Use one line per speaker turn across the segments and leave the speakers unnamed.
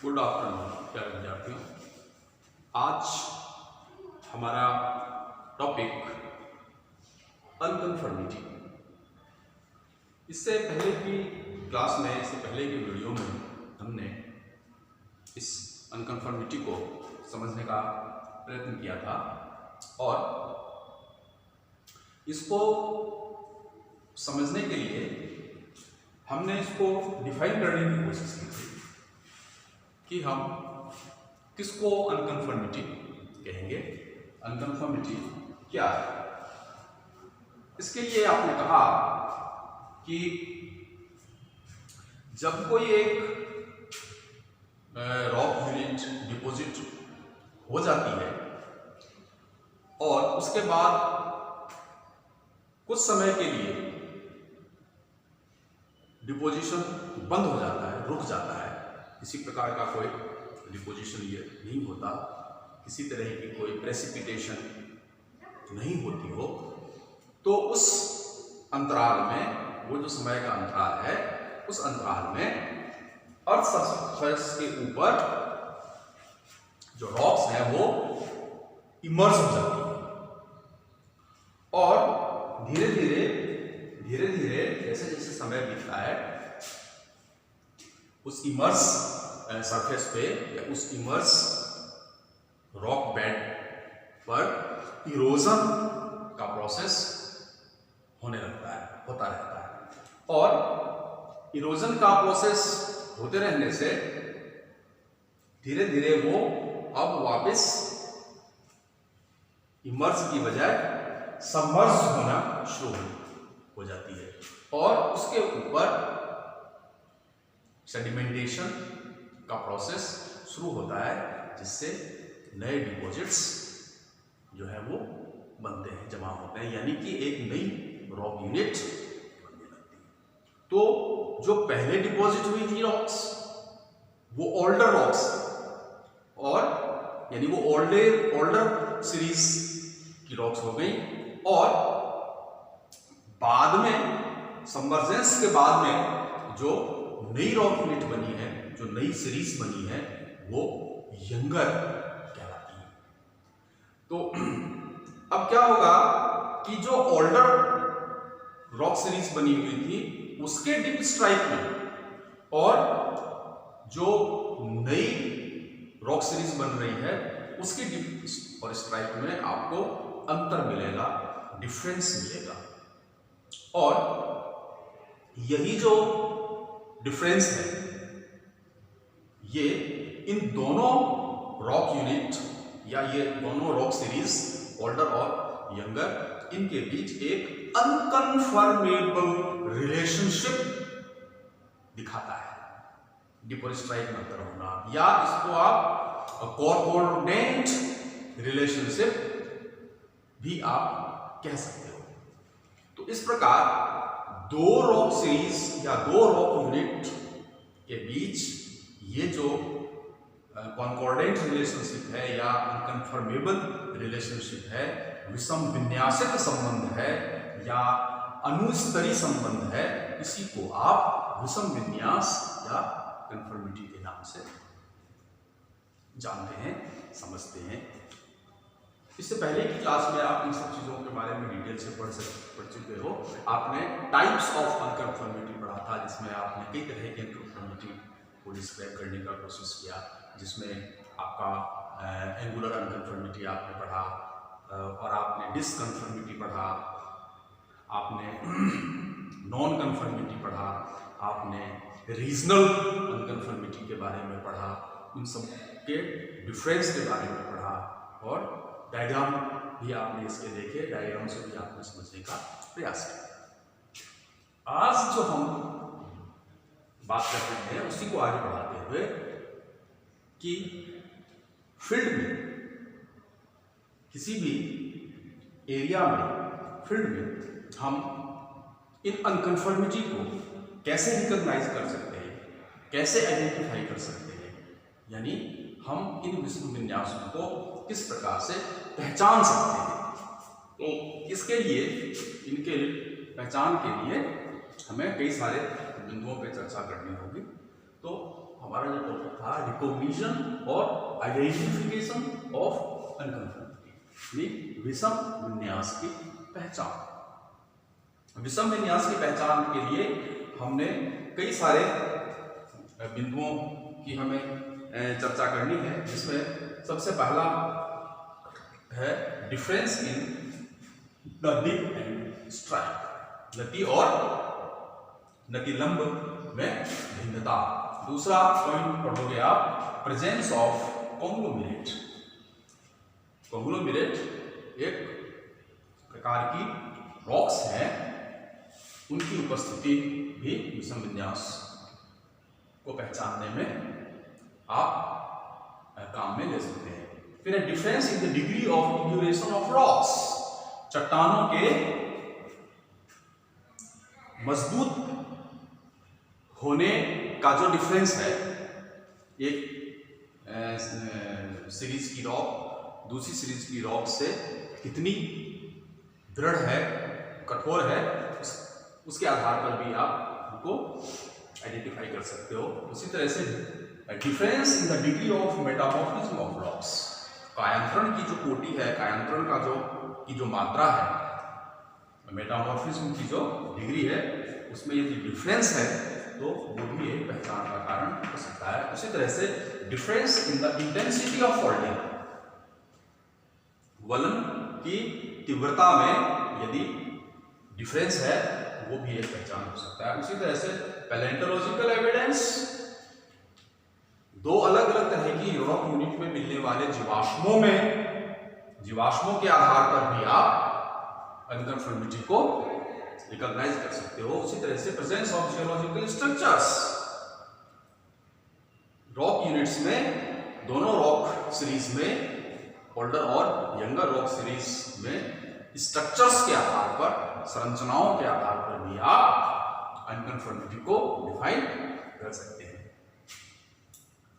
Good afternoon प्यारे विद्यार्थियों। आज हमारा टॉपिक अनकन्फर्मिटी। इससे पहले की क्लास में, इससे पहले की वीडियो में हमने इस अनकन्फर्मिटी को समझने का प्रयत्न किया था और इसको समझने के लिए हमने इसको डिफाइन करने की कोशिश की थी कि हम किसको अनकन्फर्मिटी कहेंगे, अनकन्फर्मिटी क्या है। इसके लिए आपने कहा कि जब कोई एक रॉक यूनिट डिपॉजिट हो जाती है और उसके बाद कुछ समय के लिए डिपोजिशन बंद हो जाता है, रुक जाता है, किसी प्रकार का कोई डिपोजिशन ये नहीं होता, किसी तरह की कोई प्रेसिपिटेशन नहीं होती हो, तो उस अंतराल में, वो जो समय का अंतराल है, उस अंतराल में अर्थ सरफेस के ऊपर जो रॉक्स हैं वो इमर्ज हो जाती है और धीरे धीरे जैसे जैसे समय बीतता है उस इमर्स सरफेस पे या उस इमर्स रॉक बेड पर इरोजन का प्रोसेस होने लगता है, होता रहता है। और इरोजन का प्रोसेस होते रहने से धीरे धीरे वो अब वापस इमर्स की बजाय सबमर्ज होना शुरू हो जाती है और उसके ऊपर सेडिमेंटेशन का प्रोसेस शुरू होता है, जिससे नए डिपॉजिट्स जो है वो बनते हैं, जमा होते हैं, यानी कि एक नई रॉक यूनिट बनने लगती है। तो जो पहले डिपॉजिट हुई थी रॉक्स, वो ओल्डर रॉक्स और यानी वो ओल्डर सीरीज की रॉक्स हो गई और बाद में सबमर्जेंस के बाद में जो नई रॉक यूनिट बनी है, जो नई सीरीज बनी है, वो यंगर कहलाती है। तो अब क्या होगा कि जो ओल्डर रॉक सीरीज बनी हुई थी उसके डिप स्ट्राइक में और जो नई रॉक सीरीज बन रही है उसके डिप और स्ट्राइक में आपको अंतर मिलेगा, डिफरेंस मिलेगा। और यही जो डिफरेंस है ये इन दोनों रॉक यूनिट या ये दोनों रॉक सीरीज ओल्डर और यंगर, इनके बीच एक अनकन्फर्मेबल रिलेशनशिप दिखाता है। डिप और स्ट्राइक में अंतर होना, या इसको आप कॉर्कोर्डेंट रिलेशनशिप भी आप कह सकते हो। तो इस प्रकार दो रॉक सीरीज या दो रॉक यूनिट के बीच ये जो कॉन्कॉर्डेंट रिलेशनशिप है या अनकन्फर्मेबल रिलेशनशिप है, विषम विन्यासित संबंध है या अनुस्तरी संबंध है, इसी को आप विषम विन्यास या कन्फर्मिटी के नाम से जानते हैं, समझते हैं। इससे पहले की क्लास में आप इन सब चीज़ों के बारे में डिटेल से पढ़ चुके हो। आपने टाइप्स ऑफ अनकन्फर्मिटी पढ़ा था, जिसमें आपने कई तरह की अनकन्फर्मिटी को डिस्क्राइब करने का कोशिश किया, जिसमें आपका एंगुलर अनकन्फर्मिटी आपने पढ़ा और आपने डिसकन्फर्मिटी पढ़ा, आपने नॉन कन्फर्मिटी पढ़ा, आपने रीजनल अनकन्फर्मिटी के बारे में पढ़ा, उन सब के डिफरेंस के बारे में पढ़ा और डायग्राम भी आपने इसके देखे, डायग्राम से भी आपने समझने का प्रयास किया। आज जो हम बात कर रहे हैं उसी को आगे बढ़ाते हुए कि फील्ड में, किसी भी एरिया में, फील्ड में हम इन अनकन्फर्मिटी को कैसे रिकॉग्नाइज कर सकते हैं, कैसे आइडेंटिफाई कर सकते हैं, यानी हम इन विषम विन्यासों को किस प्रकार से पहचान सकते हैं। तो इसके लिए, इनके पहचान के लिए हमें कई सारे बिंदुओं पे चर्चा करनी होगी। तो हमारा जो टॉपिक था रिकॉग्निशन और आइडेंटिफिकेशन ऑफ अनकन्फर्मिटी, विषम विन्यास की पहचान। विषम विन्यास की पहचान के लिए हमने कई सारे बिंदुओं की हमें चर्चा करनी है, जिसमें सबसे पहला है difference in the dip and strike, नति और नति लंब में भिन्नता। दूसरा पॉइंट पढ़ोगे आप प्रेजेंस ऑफ कॉन्ग्लोमेरेट। कॉन्ग्लोमेरेट एक प्रकार की रॉक्स है, उनकी उपस्थिति भी विषम विन्यास को पहचानने में आप काम में ले सकते हैं। फिर difference in the degree of induration of rocks, चट्टानों के मजबूत होने का जो डिफरेंस है, एक सीरीज की रॉक दूसरी सीरीज की रॉक से कितनी दृढ़ है, कठोर है, उसके आधार पर भी आप उनको आइडेंटिफाई कर सकते हो। उसी तरह से difference in the degree of metamorphism of rocks, कायांतरण की जो कोटि है, कायांतरण का जो मात्रा है, मेटामॉर्फिज्म की जो डिग्री है, उसमें यदि डिफरेंस है तो वो भी एक पहचान का कारण हो सकता है। उसी तरह से difference in the intensity of faulting, वलन की तीव्रता में यदि डिफरेंस है वो भी एक पहचान हो सकता है। उसी तरह से पैलेंटोलॉजिकल एविडेंस, दो अलग अलग तरह की रॉक यूनिट में मिलने वाले जीवाश्मों के आधार पर भी आप अनकन्फर्मिटी को रिकॉग्नाइज कर सकते हो। उसी तरह से presence of geological structures, rock units में, दोनों रॉक सीरीज में, ओल्डर और यंगर रॉक सीरीज में स्ट्रक्चर्स के आधार पर, संरचनाओं के आधार पर भी आप अनकन्फर्मिटी को डिफाइन कर सकते हैं।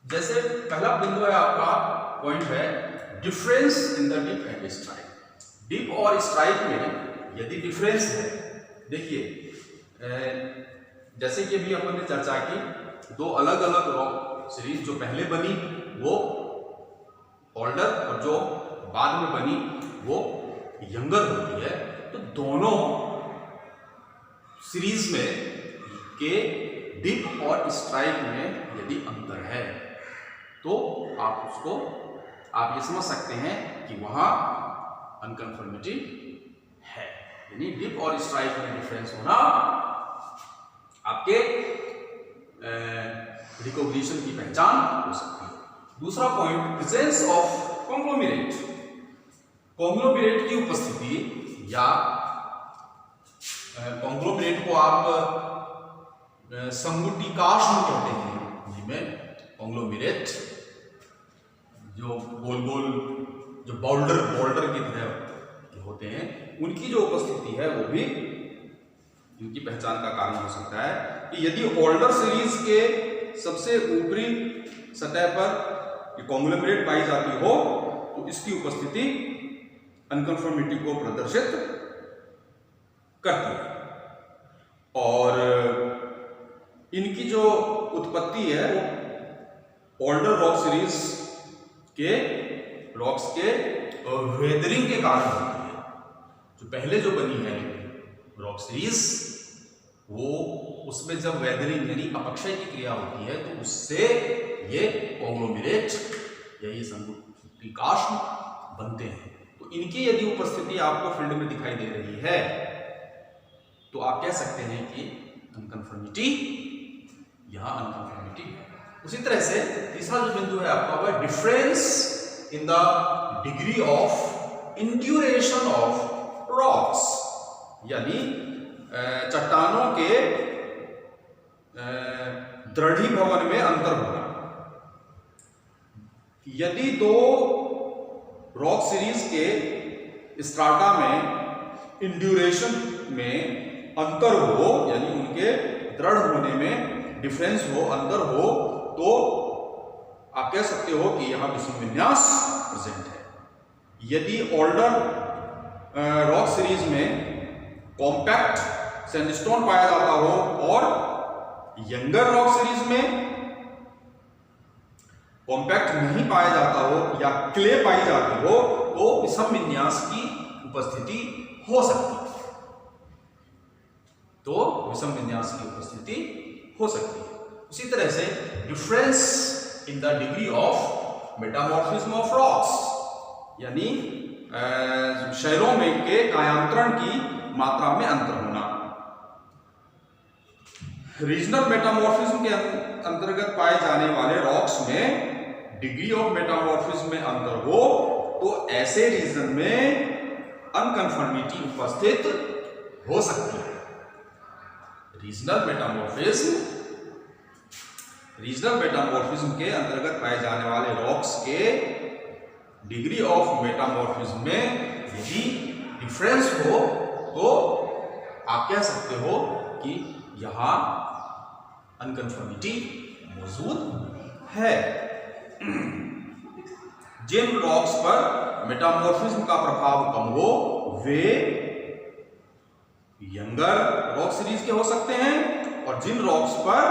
जैसे पहला बिंदु है आपका, पॉइंट है difference in the dip and strike. Dip और स्ट्राइक में यदि डिफरेंस है, देखिए जैसे कि अभी अपन ने चर्चा की, दो अलग अलग रॉक सीरीज जो पहले बनी वो ओल्डर और जो बाद में बनी वो यंगर होती है, तो दोनों सीरीज में के डिप और स्ट्राइक में यदि अंतर है तो आप ये समझ सकते हैं कि वहां अनकन्फर्मिटी है। यानी डिप और स्ट्राइक में डिफरेंस होना आपके रिकॉग्निशन की पहचान हो सकती है। दूसरा point presence of conglomerate. Conglomerate की उपस्थिति, या कॉन्ग्लोमेरेट को आप संगुटिकाश्म कहते हैं, जिनमें कॉन्ग्लोमेरेट जो गोल गोल जो बोल्डर की तरह होते हैं, उनकी जो उपस्थिति है वो भी इनकी पहचान का कारण हो सकता है। कि यदि ओल्डर सीरीज के सबसे ऊपरी सतह पर कॉन्ग्लोमेरेट पाई जाती हो तो इसकी उपस्थिति अनकन्फर्मिटी को प्रदर्शित करती है, और इनकी जो उत्पत्ति है वो ओल्डर रॉक सीरीज के रॉक्स के वेदरिंग के कारण होती है। जो पहले जो बनी है रॉक सीरीज, वो उसमें जब वेदरिंग यानी अपक्षय की क्रिया होती है तो उससे ये कॉन्ग्लोमेरेट या ये संगुटिकाश्म बनते हैं। तो इनकी यदि उपस्थिति आपको फील्ड में दिखाई दे रही है तो आप कह सकते हैं कि अनकन्फर्मिटी, यहां अनकन्फर्मिटी है। उसी तरह से तीसरा जो बिंदु है आपका वह difference in the degree of induration of rocks, यानी चट्टानों के दृढ़ीभवन में अंतर होना। यदि दो रॉक सीरीज के स्ट्राटा में इंड्यूरेशन में अंतर हो, यानी उनके दृढ़ होने में डिफरेंस हो, अंतर हो, तो आप कह सकते हो कि यहां विषम विन्यास प्रेजेंट है। यदि ओल्डर रॉक सीरीज में कॉम्पैक्ट सैंडस्टोन पाया जाता हो और यंगर रॉक सीरीज में कॉम्पैक्ट नहीं पाया जाता हो या क्ले पाई जाती हो तो विषम विन्यास की उपस्थिति हो सकती है। तो विषम विन्यास की उपस्थिति हो सकती है। उसी तरह से difference in the degree of metamorphism of rocks, यानी शैलों में के कायांतरण की मात्रा में अंतर होना। रीजनल मेटामॉर्फिज्म के अंतर्गत पाए जाने वाले रॉक्स में डिग्री ऑफ मेटामॉर्फिज्म में अंतर हो तो ऐसे रीजन में अनकन्फर्मिटी उपस्थित हो सकती है। रीजनल मेटामॉर्फिज्म के अंतर्गत पाए जाने वाले रॉक्स के डिग्री ऑफ मेटामॉर्फिज्म में यदि डिफरेंस हो तो आप कह सकते हो कि यहां अनकन्फर्मिटी मौजूद है। जिन रॉक्स पर मेटामॉर्फिज्म का प्रभाव कम हो वे यंगर रॉक सीरीज के हो सकते हैं, और जिन रॉक्स पर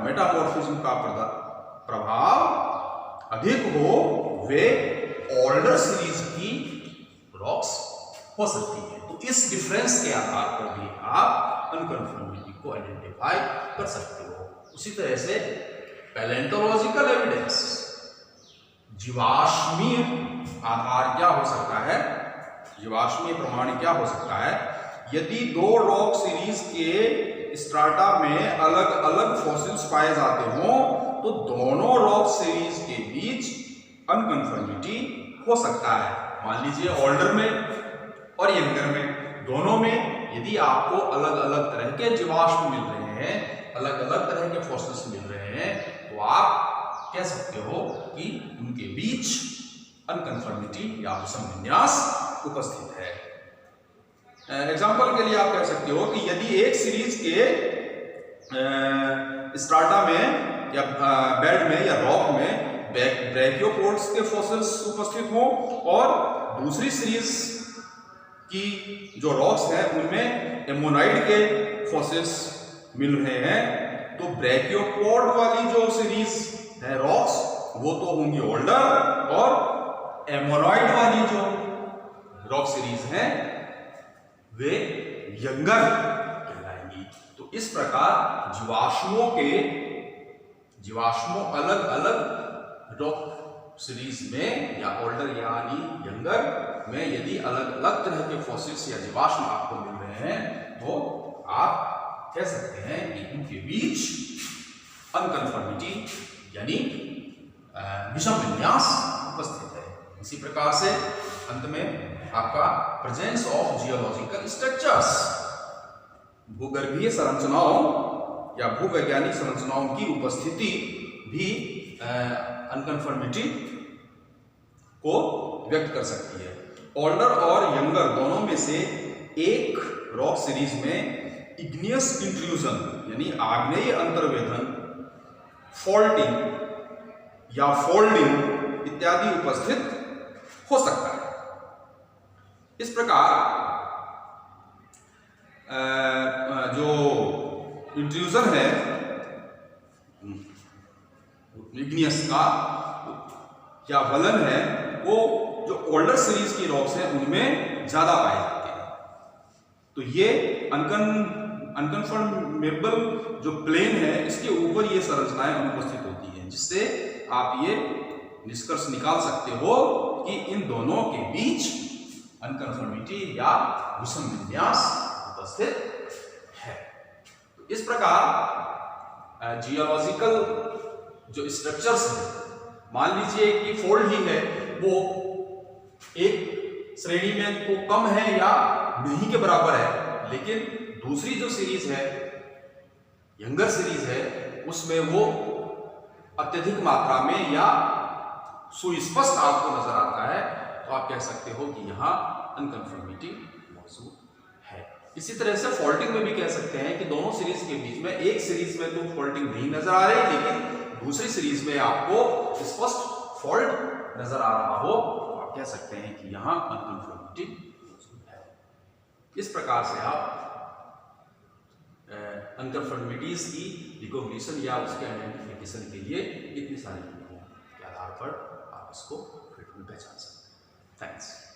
मेटामॉर्फिज्म का प्रभाव अधिक हो वे ओल्डर सीरीज की रॉक्स हो सकती है। तो इस डिफरेंस के आधार पर भी आप अनकन्फर्मिटी को आइडेंटिफाई कर सकते हो। उसी तरह से पैलेंटोलॉजिकल एविडेंस, जीवाश्मीय आधार क्या हो सकता है, जीवाश्मीय प्रमाण क्या हो सकता है। यदि दो रॉक सीरीज के स्ट्राटा में अलग अलग फॉसिल्स पाए जाते हों तो दोनों रॉक सीरीज के बीच अनकन्फर्मिटी हो सकता है। मान लीजिए ओल्डर में और यंगर में, दोनों में यदि आपको अलग अलग तरह के जीवाश्म मिल रहे हैं, अलग अलग तरह के फॉसिल्स मिल रहे हैं, तो आप कह सकते हो कि उनके बीच अनकन्फर्मिटी या विषम विन्यास उपस्थित है। एग्जाम्पल के लिए आप कह सकते हो कि यदि एक सीरीज के स्ट्राटा में या बेड में या रॉक में ब्रैकियोपोड्स के फॉसिल्स उपस्थित हों और दूसरी सीरीज की जो रॉक्स हैं उनमें एमोनाइड के फॉसिल्स मिल रहे हैं, तो ब्रैकियोपोड वाली जो सीरीज है रॉक्स वो तो होंगी ओल्डर, और एमोनॉइड वाली जो रॉक सीरीज है वे यंगर कहलाएंगी। तो इस प्रकार जीवाश्मों अलग अलग रॉक सीरीज में या ओल्डर यानी यंगर में यदि अलग अलग तरह के फॉसिल्स या जीवाश्म आपको मिल रहे हैं तो आप कह सकते हैं कि उनके बीच अनकन्फर्मिटी यानी विषम विन्यास उपस्थित है। इसी प्रकार से अंत में आपका प्रेजेंस ऑफ जियोलॉजिकल स्ट्रक्चर्स, भूगर्भीय संरचनाओं या भूवैज्ञानिक संरचनाओं की उपस्थिति भी अनकन्फर्मिटी को व्यक्त कर सकती है। ओल्डर और यंगर दोनों में से एक रॉक सीरीज में इग्नियस इंट्रूजन यानी आग्नेय अंतर्वेधन, फॉल्टिंग या फोल्डिंग इत्यादि उपस्थित हो सकता है। इस प्रकार जो इंट्रूजन है इग्नियस का या वलन है वो जो ओल्डर सीरीज की रॉक्स हैं उनमें ज्यादा पाए जाते हैं। तो ये अनकन्फर्मेबल जो प्लेन है इसके ऊपर ये संरचनाएं अनुपस्थित होती हैं, जिससे आप ये निष्कर्ष निकाल सकते हो कि इन दोनों के बीच अनकन्फर्मिटी या विषम विन्यास उपस्थित है। तो इस प्रकार जियोलॉजिकल जो स्ट्रक्चर्स है, मान लीजिए कि फोल्ड ही है वो एक श्रेणी में तो कम है या नहीं के बराबर है, लेकिन दूसरी जो सीरीज है यंगर सीरीज है उसमें वो अत्यधिक मात्रा में या सुस्पष्ट आपको नजर आता है, तो आप कह सकते हो कि यहाँ अनकन्फर्मिटी मौजूद है। इसी तरह से फॉल्टिंग में भी कह सकते हैं कि दोनों सीरीज के बीच में एक सीरीज में तो फॉल्टिंग नहीं नजर आ रही लेकिन दूसरी सीरीज में आपको स्पष्ट फॉल्ट नजर आ रहा हो, तो आप कह सकते हैं कि यहाँ अनकन्फर्मिटी मौजूद है। इस प्रकार से आप अनकन्फर्मिटीज की रिकॉग्निशन या उसके आइडेंटिफिकेशन के लिए इतनी सारी चीजों के आधार फटाफट आप इसको फिट में पहचान सकते हैं। थैंक्स।